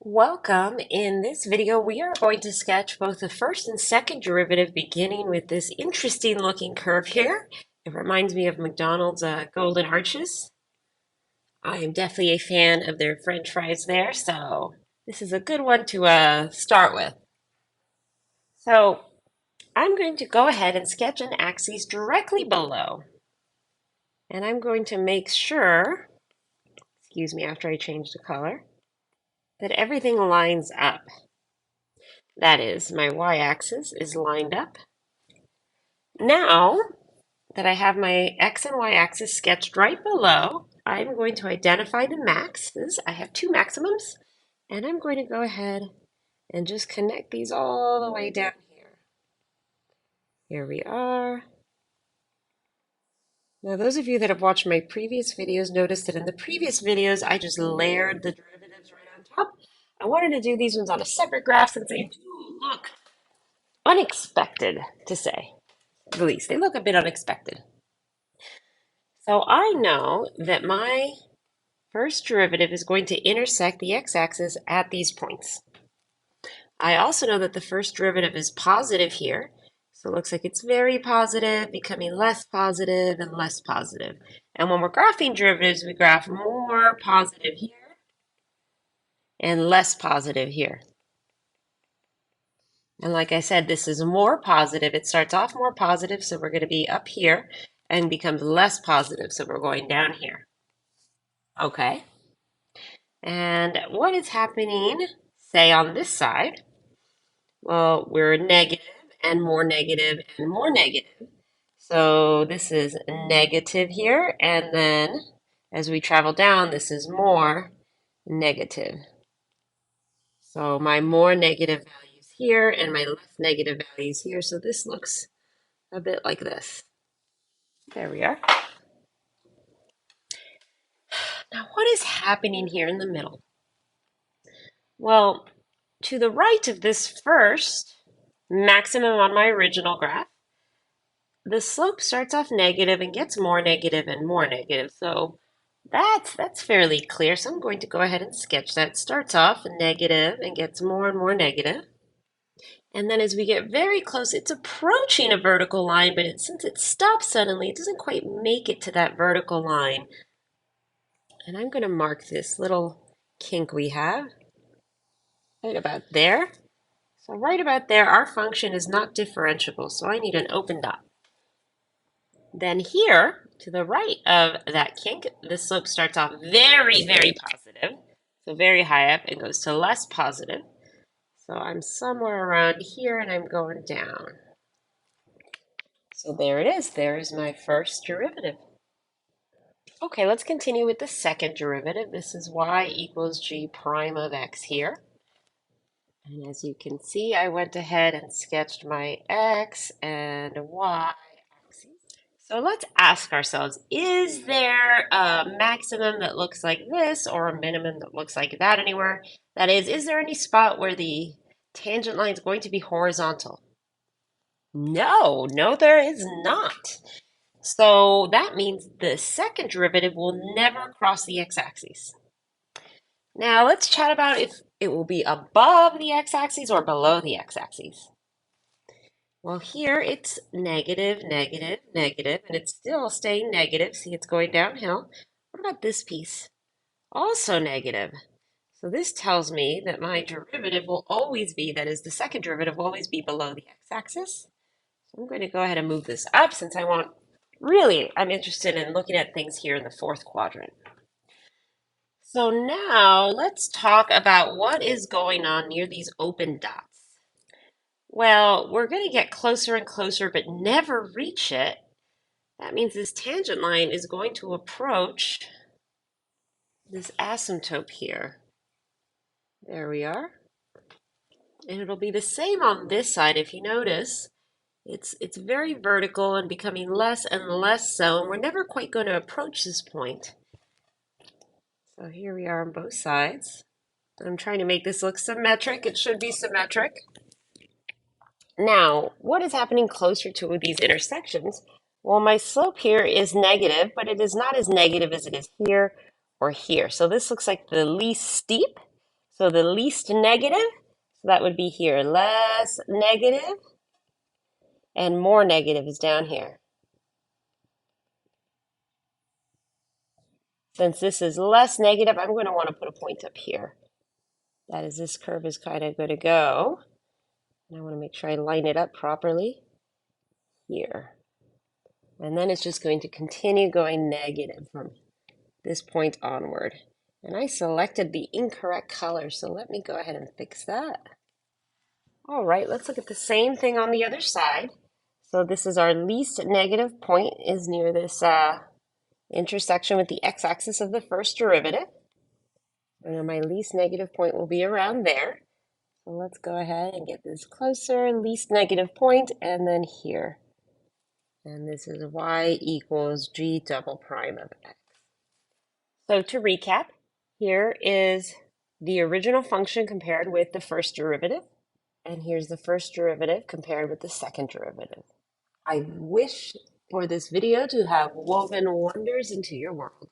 Welcome. In this video, we are going to sketch both the first and second derivative beginning with this interesting looking curve here. It reminds me of McDonald's golden arches. I am definitely a fan of their French fries there, so this is a good one to start with. So I'm going to go ahead and sketch an axis directly below. And I'm going to make sure, excuse me after I change the color, that everything lines up. That is, my y-axis is lined up. Now that I have my x and y-axis sketched right below, I'm going to identify the maxes. I have two maximums, and I'm going to go ahead and just connect these all the way down here. Here we are. Now, those of you that have watched my previous videos noticed that in the previous videos, I just layered the derivatives right on top. I wanted to do these ones on a separate graph since they do look unexpected, to say the least. They look a bit unexpected. So I know that my first derivative is going to intersect the x-axis at these points. I also know that the first derivative is positive here. So it looks like it's very positive, becoming less positive and less positive. And when we're graphing derivatives, we graph more positive here and less positive here. And like I said, this is more positive. It starts off more positive, so we're going to be up here, and becomes less positive, so we're going down here. Okay. And what is happening, say, on this side? Well, we're negative and more negative and more negative. So this is negative here, and then as we travel down, this is more negative. So my more negative values here and my less negative values here. So this looks a bit like this. There we are. Now, what is happening here in the middle? Well, to the right of this first maximum on my original graph, the slope starts off negative and gets more negative and more negative. So that's fairly clear. So I'm going to go ahead and sketch that. It starts off negative and gets more and more negative. And then as we get very close, it's approaching a vertical line, but since it stops suddenly, it doesn't quite make it to that vertical line. And I'm going to mark this little kink we have right about there. So right about there, our function is not differentiable, so I need an open dot. Then here, to the right of that kink, the slope starts off very, very positive. So very high up, it goes to less positive. So I'm somewhere around here and I'm going down. So there it is. There's my first derivative. Okay, let's continue with the second derivative. This is y equals g prime of x here. And as you can see, I went ahead and sketched my x and y axes. So let's ask ourselves, is there a maximum that looks like this or a minimum that looks like that anywhere? That is there any spot where the tangent line is going to be horizontal? No, there is not. So that means the second derivative will never cross the x-axis. Now let's chat about if it will be above the x-axis or below the x-axis. Well, here it's negative, negative, negative, and it's still staying negative. See, it's going downhill. What about this piece? Also negative. So this tells me that my derivative will always be, that is, the second derivative will always be below the x-axis. So I'm going to go ahead and move this up since I'm interested in looking at things here in the fourth quadrant. So now let's talk about what is going on near these open dots. Well, we're going to get closer and closer, but never reach it. That means this tangent line is going to approach this asymptote here. There we are. And it'll be the same on this side if you notice. It's very vertical and becoming less and less so, and we're never quite going to approach this point. So here we are on both sides. I'm trying to make this look symmetric. It should be symmetric. Now, what is happening closer to these intersections? Well, my slope here is negative, but it is not as negative as it is here or here. So this looks like the least steep. So the least negative, so that would be here, less negative, and more negative is down here. Since this is less negative, I'm going to want to put a point up here. That is, this curve is kind of going to go. And I want to make sure I line it up properly here. And then it's just going to continue going negative from this point onward. And I selected the incorrect color, so let me go ahead and fix that. All right, let's look at the same thing on the other side. So this is our least negative point is near this intersection with the x-axis of the first derivative. And my least negative point will be around there. So let's go ahead and get this closer, least negative point, and then here. And this is y equals g double prime of x. So to recap, here is the original function compared with the first derivative. And here's the first derivative compared with the second derivative. I wish for this video to have woven wonders into your world.